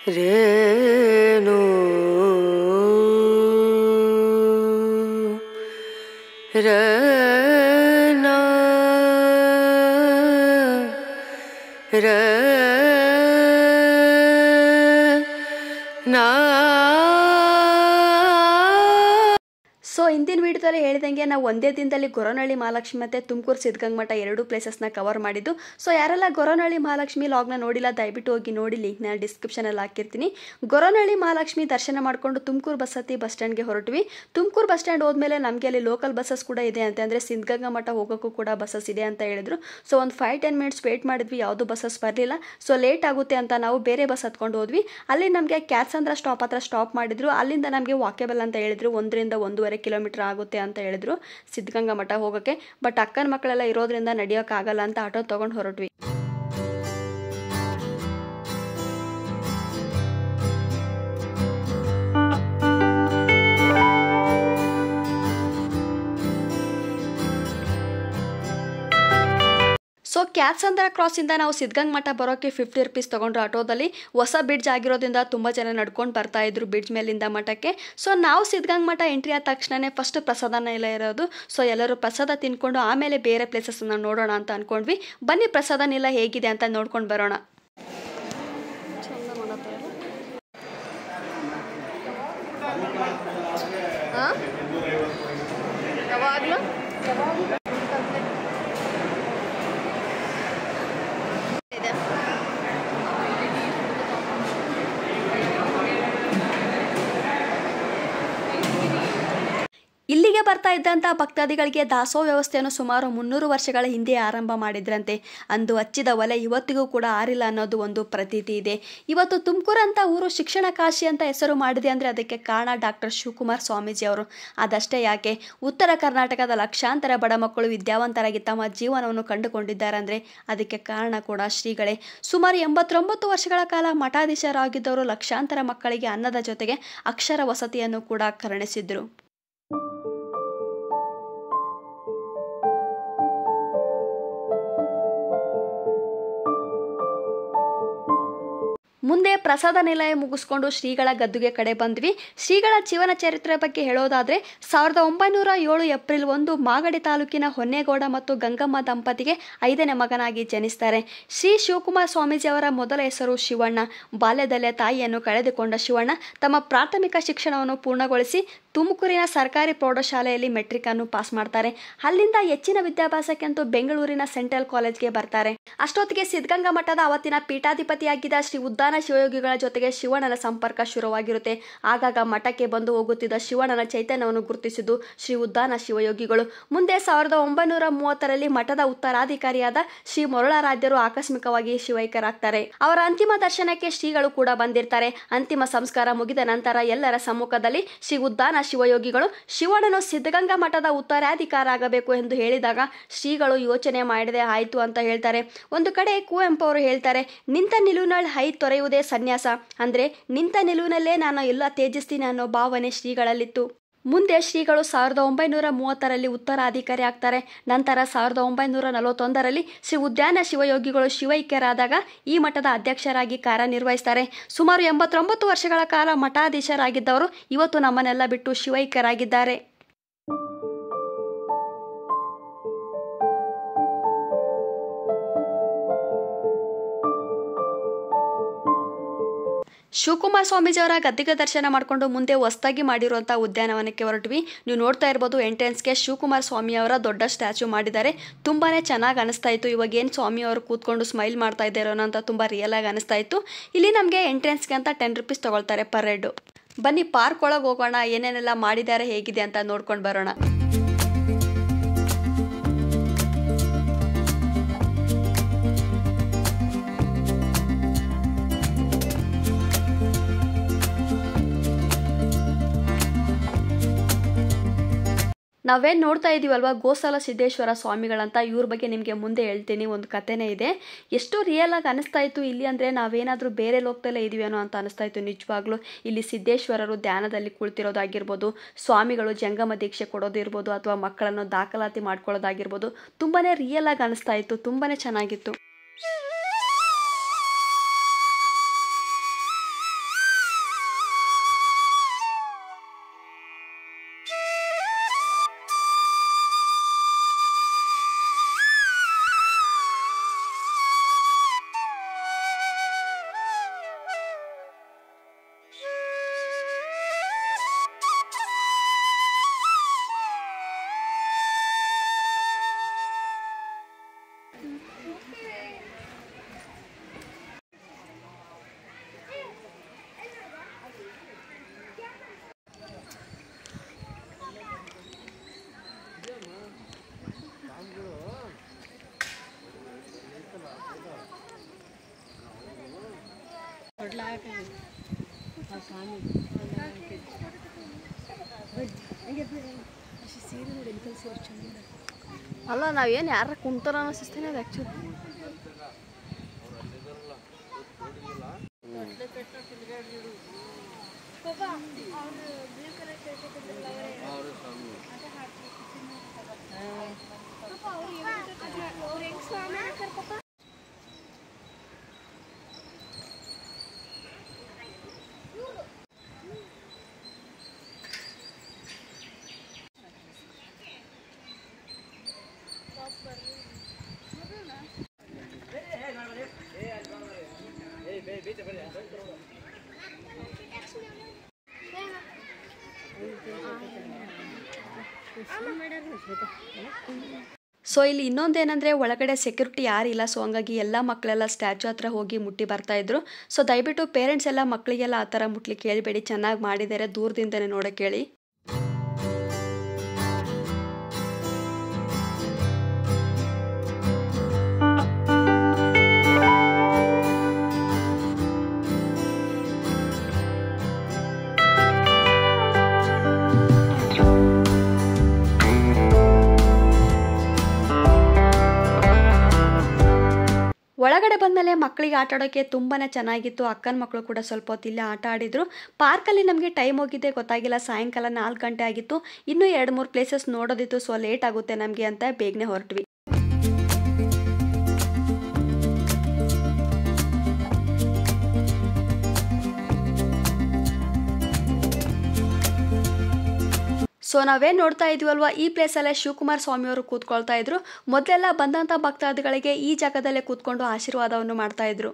Rain ರನ ರನಾ. So ಇಂದಿನ ವಿಡಿಯೋದಲ್ಲಿ ಹೇಳಿದಂಗೆ ನಾವು ಒಂದೇ ದಿನದಲ್ಲಿ ಗೊರವನಹಳ್ಳಿ ಮಹಾಲಕ್ಷ್ಮಿ ಮತ್ತು ತುಮಕೂರು ಸಿದ್ಧಗಂಗಾ ಮಠ ಎರಡು ಪ್ಲೇಸಸ್ನ ಕವರ್ ಮಾಡಿದ್ದು. ಸೊ ಯಾರೆಲ್ಲ ಗೊರವನಹಳ್ಳಿ ಮಹಾಲಕ್ಷ್ಮಿ ಲಾಗ್ನ ನೋಡಿಲ್ಲ ದಯವಿಟ್ಟು ಹೋಗಿ ನೋಡಿ, ಲಿಂಕ್ನ ಡಿಸ್ಕ್ರಿಪ್ಷನಲ್ಲಿ ಹಾಕಿರ್ತೀನಿ. ಗೊರವನಹಳ್ಳಿ ಮಹಾಲಕ್ಷ್ಮಿ ದರ್ಶನ ಮಾಡಿಕೊಂಡು ತುಮಕೂರು ಬಸ್ ಹತ್ತಿ ಬಸ್ ಸ್ಟ್ಯಾಂಡ್ಗೆ ಹೊರಟ್ವಿ. ತುಮಕೂರು ಬಸ್ ಸ್ಟ್ಯಾಂಡ್ ಹೋದ್ಮೇಲೆ ನಮಗೆ ಅಲ್ಲಿ ಲೋಕಲ್ ಬಸ್ಸಸ್ ಕೂಡ ಇದೆ ಅಂತ, ಅಂದರೆ ಸಿದ್ಧಗಂಗಾ ಮಠ ಹೋಗೋಕ್ಕೂ ಕೂಡ ಬಸ್ಸಸ್ ಇದೆ ಅಂತ ಹೇಳಿದ್ರು. ಸೊ ಒಂದು 5-10 ಮಿನಿಟ್ಸ್ ವೇಟ್ ಮಾಡಿದ್ವಿ, ಯಾವುದು ಬಸ್ಸಸ್ ಬರಲಿಲ್ಲ. ಸೊ ಲೇಟ್ ಆಗುತ್ತೆ ಅಂತ ನಾವು ಬೇರೆ ಬಸ್ ಹತ್ಕೊಂಡು ಹೋದ್ವಿ. ಅಲ್ಲಿ ನಮಗೆ ಕ್ಯಾತ್ಸಂದ್ರ ಸ್ಟಾಪ್ ಹತ್ರ ಸ್ಟಾಪ್ ಮಾಡಿದ್ರು. ಅಲ್ಲಿಂದ ನಮಗೆ ವಾಕೇಬಲ್ ಅಂತ ಹೇಳಿದ್ರು, 1-1.5 ಕಿಲೋಮೀಟರ್ ಆಗುತ್ತೆ ಅಂತ ಹೇಳಿದ್ರು ಸಿದ್ಧಗಂಗಾ ಮಠ ಹೋಗೋಕ್ಕೆ. ಬಟ್ ಅಕ್ಕನ ಮಕ್ಕಳೆಲ್ಲ ಇರೋದ್ರಿಂದ ನಡೆಯೋಕ್ಕಾಗಲ್ಲ ಅಂತ ಆಟೋ ತೊಗೊಂಡು ಹೊರಟ್ವಿ. ಸೊ ಕ್ಯಾತ್ಸಂದ್ರ ಕ್ರಾಸಿಂದ ನಾವು ಸಿದ್ಧಗಂಗಾ ಮಠ ಬರೋಕ್ಕೆ 50 ರೂಪೀಸ್ ತೊಗೊಂಡ್ರು ಆಟೋದಲ್ಲಿ. ಹೊಸ ಬ್ರಿಡ್ಜ್ ಆಗಿರೋದ್ರಿಂದ ತುಂಬ ಜನ ನಡ್ಕೊಂಡು ಬರ್ತಾ ಇದ್ರು ಬ್ರಿಡ್ಜ್ ಮೇಲಿಂದ ಮಠಕ್ಕೆ. ಸೊ ನಾವು ಸಿದ್ಧಗಂಗಾ ಮಠ ಎಂಟ್ರಿ ಆದ ತಕ್ಷಣನೇ ಫಸ್ಟ್ ಪ್ರಸಾದನ ಎಲ್ಲ ಇರೋದು. ಸೊ ಎಲ್ಲರೂ ಪ್ರಸಾದ ತಿನ್ಕೊಂಡು ಆಮೇಲೆ ಬೇರೆ ಪ್ಲೇಸಸ್ನ ನೋಡೋಣ ಅಂತ ಅಂದ್ಕೊಂಡ್ವಿ. ಬನ್ನಿ ಪ್ರಸಾದನೆಲ್ಲ ಹೇಗಿದೆ ಅಂತ ನೋಡ್ಕೊಂಡು ಬರೋಣ. ಯಾವಾಗಲೂ ಇಲ್ಲಿಗೆ ಬರ್ತಾ ಇದ್ದಂಥ ಭಕ್ತಾದಿಗಳಿಗೆ ದಾಸೋಹ ವ್ಯವಸ್ಥೆಯನ್ನು ಸುಮಾರು 300 ವರ್ಷಗಳ ಹಿಂದೆ ಆರಂಭ ಮಾಡಿದ್ರಂತೆ. ಅಂದು ಹಚ್ಚಿದ ಒಲೆ ಇವತ್ತಿಗೂ ಕೂಡ ಆರಿಲ್ಲ ಅನ್ನೋದು ಒಂದು ಪ್ರತೀತಿ ಇದೆ. ಇವತ್ತು ತುಮಕೂರು ಅಂತ ಊರು ಶಿಕ್ಷಣ ಕಾಶಿ ಅಂತ ಹೆಸರು ಮಾಡಿದೆ ಅಂದರೆ ಅದಕ್ಕೆ ಕಾರಣ ಡಾಕ್ಟರ್ ಶಿವಕುಮಾರ್ ಸ್ವಾಮೀಜಿ ಅವರು. ಅದಷ್ಟೇ ಯಾಕೆ, ಉತ್ತರ ಕರ್ನಾಟಕದ ಲಕ್ಷಾಂತರ ಬಡ ಮಕ್ಕಳು ವಿದ್ಯಾವಂತರಾಗಿ ತಮ್ಮ ಜೀವನವನ್ನು ಕಂಡುಕೊಂಡಿದ್ದಾರೆ ಅಂದರೆ ಅದಕ್ಕೆ ಕಾರಣ ಕೂಡ ಶ್ರೀಗಳೇ. ಸುಮಾರು 89 ವರ್ಷಗಳ ಕಾಲ ಮಠಾಧೀಶರಾಗಿದ್ದವರು ಲಕ್ಷಾಂತರ ಮಕ್ಕಳಿಗೆ ಅನ್ನದ ಜೊತೆಗೆ ಅಕ್ಷರ ವಸತಿಯನ್ನು ಕೂಡ ಕರುಣಿಸಿದ್ರು. ಮುಂದೆ ಪ್ರಸಾದ ನಿಲಯ ಮುಗಿಸ್ಕೊಂಡು ಶ್ರೀಗಳ ಗದ್ದುಗೆ ಕಡೆ ಬಂದ್ವಿ. ಶ್ರೀಗಳ ಜೀವನ ಚರಿತ್ರೆ ಬಗ್ಗೆ ಹೇಳೋದಾದರೆ 1907 ಏಪ್ರಿಲ್ 1 ಮಾಗಡಿ ತಾಲೂಕಿನ ಹೊನ್ನೇಗೌಡ ಮತ್ತು ಗಂಗಮ್ಮ ದಂಪತಿಗೆ 5ನೇ ಮಗನಾಗಿ ಜನಿಸ್ತಾರೆ. ಶ್ರೀ ಶಿವಕುಮಾರ್ ಸ್ವಾಮೀಜಿ ಅವರ ಮೊದಲ ಹೆಸರು ಶಿವಣ್ಣ. ಬಾಲ್ಯದಲ್ಲೇ ತಾಯಿಯನ್ನು ಕಳೆದುಕೊಂಡ ಶಿವಣ್ಣ ತಮ್ಮ ಪ್ರಾಥಮಿಕ ಶಿಕ್ಷಣವನ್ನು ಪೂರ್ಣಗೊಳಿಸಿ ತುಮಕೂರಿನ ಸರ್ಕಾರಿ ಪ್ರೌಢಶಾಲೆಯಲ್ಲಿ ಮೆಟ್ರಿಕ್ ಅನ್ನು ಪಾಸ್ ಮಾಡ್ತಾರೆ. ಅಲ್ಲಿಂದ ಹೆಚ್ಚಿನ ವಿದ್ಯಾಭ್ಯಾಸಕ್ಕೆಂತೂ ಬೆಂಗಳೂರಿನ ಸೆಂಟ್ರಲ್ ಕಾಲೇಜ್ಗೆ ಬರ್ತಾರೆ. ಅಷ್ಟೊತ್ತಿಗೆ ಸಿದ್ಧಗಂಗಾ ಮಠದ ಅವತ್ತಿನ ಪೀಠಾಧಿಪತಿಯಾಗಿದ್ದ ಶ್ರೀ ಉದ್ದಾನ ಶಿವಯೋಗಿಗಳ ಜೊತೆಗೆ ಶಿವಣ್ಣನ ಸಂಪರ್ಕ ಶುರುವಾಗಿರುತ್ತೆ. ಆಗಾಗ ಮಠಕ್ಕೆ ಬಂದು ಹೋಗುತ್ತಿದ್ದ ಶಿವಣ್ಣನ ಚೈತನ್ಯವನ್ನು ಗುರುತಿಸಿದ್ದು ಶ್ರೀ ಉದ್ದಾನ ಶಿವಯೋಗಿಗಳು. ಮುಂದೆ 1930ರಲ್ಲಿ ಮಠದ ಉತ್ತರಾಧಿಕಾರಿಯಾದ ಶ್ರೀ ಮರುಳಾರಾಧ್ಯರು ಆಕಸ್ಮಿಕವಾಗಿ ಶಿವೈಕ್ಯರಾಗ್ತಾರೆ. ಅವರ ಅಂತಿಮ ದರ್ಶನಕ್ಕೆ ಶ್ರೀಗಳು ಕೂಡ ಬಂದಿರ್ತಾರೆ. ಅಂತಿಮ ಸಂಸ್ಕಾರ ಮುಗಿದ ನಂತರ ಎಲ್ಲರ ಸಮ್ಮುಖದಲ್ಲಿ ಶ್ರೀ ಉದ್ದಾನ ಶಿವಯೋಗಿಗಳು ಶಿವಣ್ಣನು ಸಿದ್ಧಗಂಗಾ ಮಠದ ಉತ್ತರಾಧಿಕಾರ ಆಗಬೇಕು ಎಂದು ಹೇಳಿದಾಗ ಶ್ರೀಗಳು ಯೋಚನೆ ಮಾಡದೆ ಆಯಿತು ಅಂತ ಹೇಳ್ತಾರೆ. ಒಂದು ಕಡೆ ಕುವೆಂಪು ಅವರು ಹೇಳ್ತಾರೆ, ನಿಂತ ನಿಲುವಿನಲ್ಲಿ ಹೈ ತೊರೆಯುವುದೇ ಸನ್ಯಾಸ, ಅಂದರೆ ನಿಂತ ನಿಲುವಿನಲ್ಲೇ ನಾನು ಎಲ್ಲ ತ್ಯಜಿಸ್ತೀನಿ ಅನ್ನೋ ಭಾವನೆ ಶ್ರೀಗಳಲ್ಲಿತ್ತು. ಮುಂದೆ ಶ್ರೀಗಳು 1930ರಲ್ಲಿ ಉತ್ತರಾಧಿಕಾರಿ ಆಗ್ತಾರೆ. ನಂತರ 1941ರಲ್ಲಿ ಶ್ರೀ ಉದ್ದಾನ ಶಿವಯೋಗಿಗಳು ಶಿವೈಕ್ಯರಾದಾಗ ಈ ಮಠದ ಅಧ್ಯಕ್ಷರಾಗಿ ಕಾರ್ಯನಿರ್ವಹಿಸ್ತಾರೆ. ಸುಮಾರು 89 ವರ್ಷಗಳ ಕಾಲ ಮಠಾಧೀಶರಾಗಿದ್ದವರು ಇವತ್ತು ನಮ್ಮನ್ನೆಲ್ಲ ಬಿಟ್ಟು ಶಿವೈಕ್ಯರಾಗಿದ್ದಾರೆ. ಶಿವಕುಮಾರ್ ಸ್ವಾಮೀಜಿ ಅವರ ಗದ್ದಿಗೆ ದರ್ಶನ ಮಾಡಿಕೊಂಡು ಮುಂದೆ ಹೊಸದಾಗಿ ಮಾಡಿರುವಂಥ ಉದ್ಯಾನವನಕ್ಕೆ ಹೊರಟ್ವಿ. ನೀವು ನೋಡ್ತಾ ಇರ್ಬೋದು ಎಂಟ್ರೆನ್ಸ್ಗೆ ಶಿವಕುಮಾರ್ ಸ್ವಾಮಿ ಅವರ ದೊಡ್ಡ ಸ್ಟ್ಯಾಚು ಮಾಡಿದ್ದಾರೆ. ತುಂಬಾ ಚೆನ್ನಾಗಿ ಅನಿಸ್ತಾ ಇತ್ತು. ಇವಾಗ ಏನು ಸ್ವಾಮಿ ಅವರು ಕೂತ್ಕೊಂಡು ಸ್ಮೈಲ್ ಮಾಡ್ತಾ ಇದ್ದಾರೋ ಅಂತ ತುಂಬ ರಿಯಲ್ ಆಗಿ ಅನಿಸ್ತಾ ಇತ್ತು. ಇಲ್ಲಿ ನಮಗೆ ಎಂಟ್ರೆನ್ಸ್ಗೆ ಅಂತ 10 ರೂಪೀಸ್ ತೊಗೊಳ್ತಾರೆ ಪರ್ ಹೆಡ್. ಬನ್ನಿ ಪಾರ್ಕ್ ಒಳಗೆ ಹೋಗೋಣ, ಏನೇನೆಲ್ಲ ಮಾಡಿದ್ದಾರೆ ಹೇಗಿದೆ ಅಂತ ನೋಡ್ಕೊಂಡು ಬರೋಣ. ನಾವೇನು ನೋಡ್ತಾ ಇದ್ದೀವಲ್ವ ಗೋಸಲ ಸಿದ್ದೇಶ್ವರ ಸ್ವಾಮಿಗಳಂತ, ಇವ್ರ ಬಗ್ಗೆ ನಿಮಗೆ ಮುಂದೆ ಹೇಳ್ತೀನಿ. ಒಂದು ಕಥೆನೇ ಇದೆ. ಎಷ್ಟು ರಿಯಲ್ ಆಗಿ ಅನಿಸ್ತಾ ಇತ್ತು ಇಲ್ಲಿ ಅಂದರೆ ನಾವೇನಾದರೂ ಬೇರೆ ಲೋಕದಲ್ಲೇ ಇದೀವೇನೋ ಅಂತ ಅನಿಸ್ತಾ ಇತ್ತು ನಿಜವಾಗ್ಲೂ. ಇಲ್ಲಿ ಸಿದ್ದೇಶ್ವರರು ಧ್ಯಾನದಲ್ಲಿ ಕುಳಿತಿರೋದಾಗಿರ್ಬೋದು, ಸ್ವಾಮಿಗಳು ಜಂಗಮ ದೀಕ್ಷೆ ಕೊಡೋದಿರ್ಬೋದು, ಅಥವಾ ಮಕ್ಕಳನ್ನು ದಾಖಲಾತಿ ಮಾಡ್ಕೊಳ್ಳೋದಾಗಿರ್ಬೋದು, ತುಂಬಾ ರಿಯಲ್ ಆಗಿ ಅನಿಸ್ತಾ ಇತ್ತು. ತುಂಬಾ ಚೆನ್ನಾಗಿತ್ತು. ಅಲ್ಲ ನಾವೇನು ಯಾರ ಕುಂತಾರ ಅನಿಸ್ತೇನೆ ಅದು ಆ್ಯಕ್ಚುಲಿ. ಸೊ ಇಲ್ಲಿ ಇನ್ನೊಂದೇನೆಂದರೆ ಒಳಗಡೆ ಸೆಕ್ಯೂರಿಟಿ ಯಾರಿಲ್ಲ. ಸೊ ಹಂಗಾಗಿ ಎಲ್ಲ ಮಕ್ಕಳೆಲ್ಲ ಸ್ಟ್ಯಾಚು ಹತ್ರ ಹೋಗಿ ಮುಟ್ಟಿ ಬರ್ತಾಯಿದ್ರು. ಸೊ ದಯವಿಟ್ಟು ಪೇರೆಂಟ್ಸ್ ಎಲ್ಲ ಮಕ್ಕಳಿಗೆಲ್ಲ ಆ ಥರ ಮುಟ್ಲಿಕ್ಕೆ ಕೇಳಬೇಡಿ. ಚೆನ್ನಾಗಿ ಮಾಡಿದ್ದಾರೆ, ದೂರದಿಂದನೇ ನೋಡೋಕ್ಕೆ ಹೇಳಿ. ಒಳಗಡೆ ಬಂದಮೇಲೆ ಮಕ್ಕಳಿಗೆ ಆಟ ಆಡೋಕ್ಕೆ ತುಂಬಾ ಚೆನ್ನಾಗಿತ್ತು. ಅಕ್ಕನ ಮಕ್ಕಳು ಕೂಡ ಸ್ವಲ್ಪ ಹೊತ್ತು ಇಲ್ಲೇ ಆಟ ಆಡಿದರು. ಪಾರ್ಕಲ್ಲಿ ನಮಗೆ ಟೈಮ್ ಹೋಗಿದ್ದೆ ಗೊತ್ತಾಗಿಲ್ಲ. ಸಾಯಂಕಾಲ 4 ಗಂಟೆ ಆಗಿತ್ತು. ಇನ್ನೂ 2-3 ಪ್ಲೇಸಸ್ ನೋಡೋದಿತ್ತು. ಸೊ ಲೇಟ್ ಆಗುತ್ತೆ ನಮಗೆ ಅಂತ ಬೇಗನೆ ಹೊರಟ್ವಿ. ಸೊ ನಾವೇನು ನೋಡ್ತಾ ಇದೀವಲ್ವ, ಈ ಪ್ಲೇಸಲ್ಲೇ ಶಿವಕುಮಾರ ಸ್ವಾಮಿಯವರು ಕೂತ್ಕೊಳ್ತಾ ಇದ್ರು. ಮೊದಲೆಲ್ಲ ಬಂದಂಥ ಭಕ್ತಾದಿಗಳಿಗೆ ಈ ಜಾಗದಲ್ಲೇ ಕೂತ್ಕೊಂಡು ಆಶೀರ್ವಾದವನ್ನು ಮಾಡ್ತಾ ಇದ್ರು.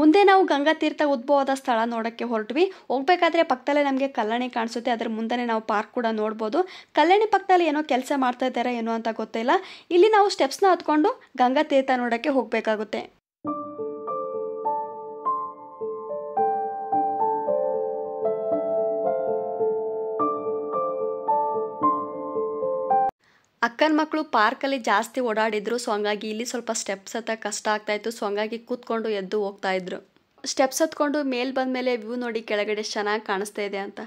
ಮುಂದೆ ನಾವು ಗಂಗಾ ತೀರ್ಥ ಉದ್ಭವದ ಸ್ಥಳ ನೋಡೋಕ್ಕೆ ಹೊರಟ್ವಿ. ಹೋಗ್ಬೇಕಾದ್ರೆ ಪಕ್ಕದಲ್ಲೇ ನಮಗೆ ಕಲ್ಲಣಿ ಕಾಣಿಸುತ್ತೆ. ಅದರ ಮುಂದೆ ನಾವು ಪಾರ್ಕ್ ಕೂಡ ನೋಡ್ಬೋದು. ಕಲ್ಲಣಿ ಪಕ್ಕದಲ್ಲಿ ಏನೋ ಕೆಲಸ ಮಾಡ್ತಾ ಇದ್ದಾರೆ ಏನೋ ಅಂತ ಗೊತ್ತಿಲ್ಲ. ಇಲ್ಲಿ ನಾವು ಸ್ಟೆಪ್ಸ್ನ ಹತ್ಕೊಂಡು ಗಂಗಾ ತೀರ್ಥ ನೋಡೋಕ್ಕೆ ಹೋಗಬೇಕಾಗುತ್ತೆ. ಅಕ್ಕನ ಮಕ್ಕಳು ಪಾರ್ಕಲ್ಲಿ ಜಾಸ್ತಿ ಓಡಾಡಿದ್ರು. ಸೊ ಹಂಗಾಗಿ ಇಲ್ಲಿ ಸ್ವಲ್ಪ ಸ್ಟೆಪ್ಸ್ ಹತ್ತ ಕಷ್ಟ ಆಗ್ತಾಯಿತ್ತು. ಸೊ ಹಂಗಾಗಿ ಕೂತ್ಕೊಂಡು ಎದ್ದು ಹೋಗ್ತಾ ಇದ್ರು. ಸ್ಟೆಪ್ಸ್ ಹತ್ಕೊಂಡು ಮೇಲೆ ಬಂದಮೇಲೆ ವ್ಯೂ ನೋಡಿ ಕೆಳಗಡೆ ಚೆನ್ನಾಗಿ ಕಾಣಿಸ್ತಾ ಇದೆ ಅಂತ.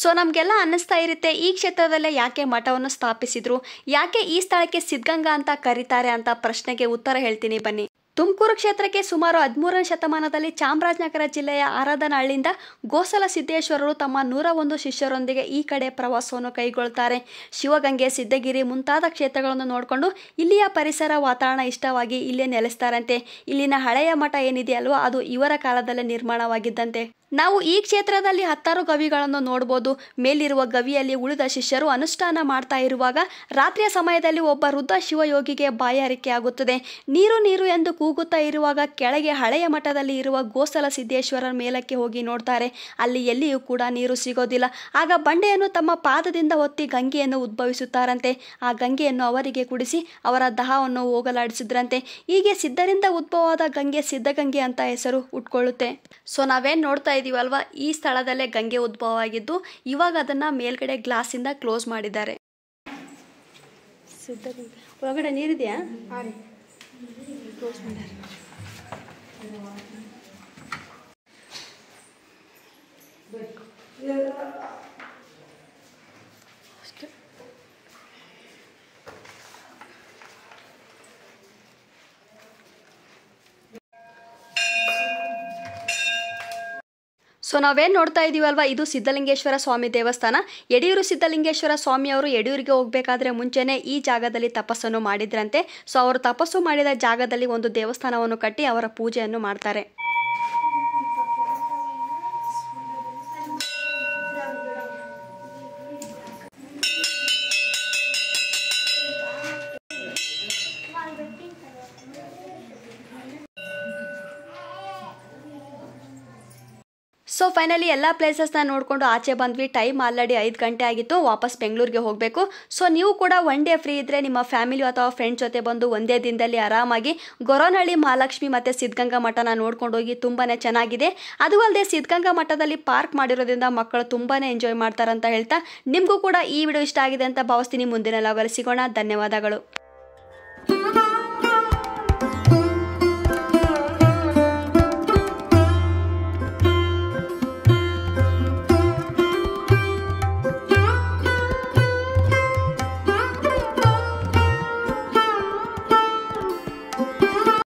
ಸೊ ನಮಗೆಲ್ಲ ಅನ್ನಿಸ್ತಾ ಇರುತ್ತೆ, ಈ ಕ್ಷೇತ್ರದಲ್ಲೇ ಯಾಕೆ ಮಠವನ್ನು ಸ್ಥಾಪಿಸಿದ್ರು, ಯಾಕೆ ಈ ಸ್ಥಳಕ್ಕೆ ಸಿದ್ಧಗಂಗಾ ಅಂತ ಕರೀತಾರೆ ಅಂತ ಪ್ರಶ್ನೆಗೆ ಉತ್ತರ ಹೇಳ್ತೀನಿ ಬನ್ನಿ. ತುಮಕೂರು ಕ್ಷೇತ್ರಕ್ಕೆ ಸುಮಾರು 13ನೇ ಶತಮಾನದಲ್ಲಿ ಚಾಮರಾಜನಗರ ಜಿಲ್ಲೆಯ ಆರಾಧನಹಳ್ಳಿಯಿಂದ ಗೋಸಲ ಸಿದ್ದೇಶ್ವರರು ತಮ್ಮ 101 ಶಿಷ್ಯರೊಂದಿಗೆ ಈ ಕಡೆ ಪ್ರವಾಸವನ್ನು ಕೈಗೊಳ್ತಾರೆ. ಶಿವಗಂಗೆ, ಸಿದ್ಧಗಿರಿ ಮುಂತಾದ ಕ್ಷೇತ್ರಗಳನ್ನು ನೋಡಿಕೊಂಡು ಇಲ್ಲಿಯ ಪರಿಸರ ವಾತಾವರಣ ಇಷ್ಟವಾಗಿ ಇಲ್ಲೇ ನೆಲೆಸ್ತಾರಂತೆ. ಇಲ್ಲಿನ ಹಳೆಯ ಮಠ ಏನಿದೆಯಲ್ವ, ಅದು ಇವರ ಕಾಲದಲ್ಲೇ ನಿರ್ಮಾಣವಾಗಿದ್ದಂತೆ. ನಾವು ಈ ಕ್ಷೇತ್ರದಲ್ಲಿ 10 ಗವಿಗಳನ್ನು ನೋಡ್ಬೋದು. ಮೇಲಿರುವ ಗವಿಯಲ್ಲಿ ಉಳಿದ ಶಿಷ್ಯರು ಅನುಷ್ಠಾನ ಮಾಡ್ತಾ ಇರುವಾಗ ರಾತ್ರಿಯ ಸಮಯದಲ್ಲಿ ಒಬ್ಬ ವೃದ್ಧ ಶಿವಯೋಗಿಗೆ ಬಾಯಾರಿಕೆ ಆಗುತ್ತದೆ. ನೀರು ನೀರು ಎಂದು ಕೂಗುತ್ತಾ ಇರುವಾಗ ಕೆಳಗೆ ಹಳೆಯ ಮಠದಲ್ಲಿ ಇರುವ ಗೋಸಲ ಸಿದ್ದೇಶ್ವರರ ಮೇಲಕ್ಕೆ ಹೋಗಿ ನೋಡ್ತಾರೆ. ಅಲ್ಲಿ ಎಲ್ಲಿಯೂ ಕೂಡ ನೀರು ಸಿಗೋದಿಲ್ಲ. ಆಗ ಬಂಡೆಯನ್ನು ತಮ್ಮ ಪಾದದಿಂದ ಒತ್ತಿ ಗಂಗೆಯನ್ನು ಉದ್ಭವಿಸುತ್ತಾರಂತೆ. ಆ ಗಂಗೆಯನ್ನು ಅವರಿಗೆ ಕುಡಿಸಿ ಅವರ ದಾಹವನ್ನು ಹೋಗಲಾಡಿಸಿದ್ರಂತೆ. ಹೀಗೆ ಸಿದ್ಧರಿಂದ ಉದ್ಭವವಾದ ಗಂಗೆ ಸಿದ್ಧಗಂಗೆ ಅಂತ ಹೆಸರು ಉಟ್ಕೊಳ್ಳುತ್ತೆ. ಸೊ ನಾವೇನು ನೋಡ್ತಾ ಇದೀವಲ್ವಾ, ಈ ಸ್ಥಳದಲ್ಲೇ ಗಂಗೆ ಉದ್ಭವ ಆಗಿದ್ದು ಇವಾಗ ಅದನ್ನ ಮೇಲ್ಗಡೆ ಗ್ಲಾಸಿಂದ ಕ್ಲೋಸ್ ಮಾಡಿದ್ದಾರೆ. ಸಿದ್ಧಗಂಗೆ ಒಳಗಡೆ ನೀರಿದೆಯಾ? ಕ್ಲೋಸ್ ಮಾಡ್ಯಾರ. ಸೊ ನಾವೇನು ನೋಡ್ತಾ ಇದೀವಲ್ವಾ, ಇದು ಸಿದ್ಧಲಿಂಗೇಶ್ವರ ಸ್ವಾಮಿ ದೇವಸ್ಥಾನ. ಯಡಿಯೂರು ಸಿದ್ಧಲಿಂಗೇಶ್ವರ ಸ್ವಾಮಿಯವರು ಯಡಿಯೂರಿಗೆ ಹೋಗಬೇಕಾದ್ರೆ ಮುಂಚೆನೇ ಈ ಜಾಗದಲ್ಲಿ ತಪಸ್ಸನ್ನು ಮಾಡಿದ್ರಂತೆ. ಸೊ ಅವರು ತಪಸ್ಸು ಮಾಡಿದ ಜಾಗದಲ್ಲಿ ಒಂದು ದೇವಸ್ಥಾನವನ್ನು ಕಟ್ಟಿ ಅವರ ಪೂಜೆಯನ್ನು ಮಾಡ್ತಾರೆ. ಸೊ ಫೈನಲಿ ಎಲ್ಲ ಪ್ಲೇಸಸ್ನ ನೋಡಿಕೊಂಡು ಆಚೆ ಬಂದ್ವಿ. ಟೈಮ್ ಆಲ್ರೆಡಿ 5 ಗಂಟೆ ಆಗಿತ್ತು. ವಾಪಸ್ ಬೆಂಗಳೂರಿಗೆ ಹೋಗಬೇಕು. ಸೊ ನೀವು ಕೂಡ ಒನ್ ಡೇ ಫ್ರೀ ಇದ್ದರೆ ನಿಮ್ಮ ಫ್ಯಾಮಿಲಿ ಅಥವಾ ಫ್ರೆಂಡ್ಸ್ ಜೊತೆ ಬಂದು ಒಂದೇ ದಿನದಲ್ಲಿ ಆರಾಮಾಗಿ ಗೊರವನಹಳ್ಳಿ ಮಹಾಲಕ್ಷ್ಮಿ ಮತ್ತು ಸಿದ್ಧಗಂಗಾ ಮಠನ ನೋಡ್ಕೊಂಡು ಹೋಗಿ. ತುಂಬಾ ಚೆನ್ನಾಗಿದೆ. ಅದು ಅಲ್ಲದೆ ಸಿದ್ಧಗಂಗಾ ಮಠದಲ್ಲಿ ಪಾರ್ಕ್ ಮಾಡಿರೋದ್ರಿಂದ ಮಕ್ಕಳು ತುಂಬಾ ಎಂಜಾಯ್ ಮಾಡ್ತಾರಂತ ಹೇಳ್ತಾ, ನಿಮಗೂ ಕೂಡ ಈ ವಿಡಿಯೋ ಇಷ್ಟ ಆಗಿದೆ ಅಂತ ಭಾವಿಸ್ತೀನಿ. ಮುಂದಿನ ಲಾಗಲ್ಲಿ ಸಿಗೋಣ. ಧನ್ಯವಾದಗಳು.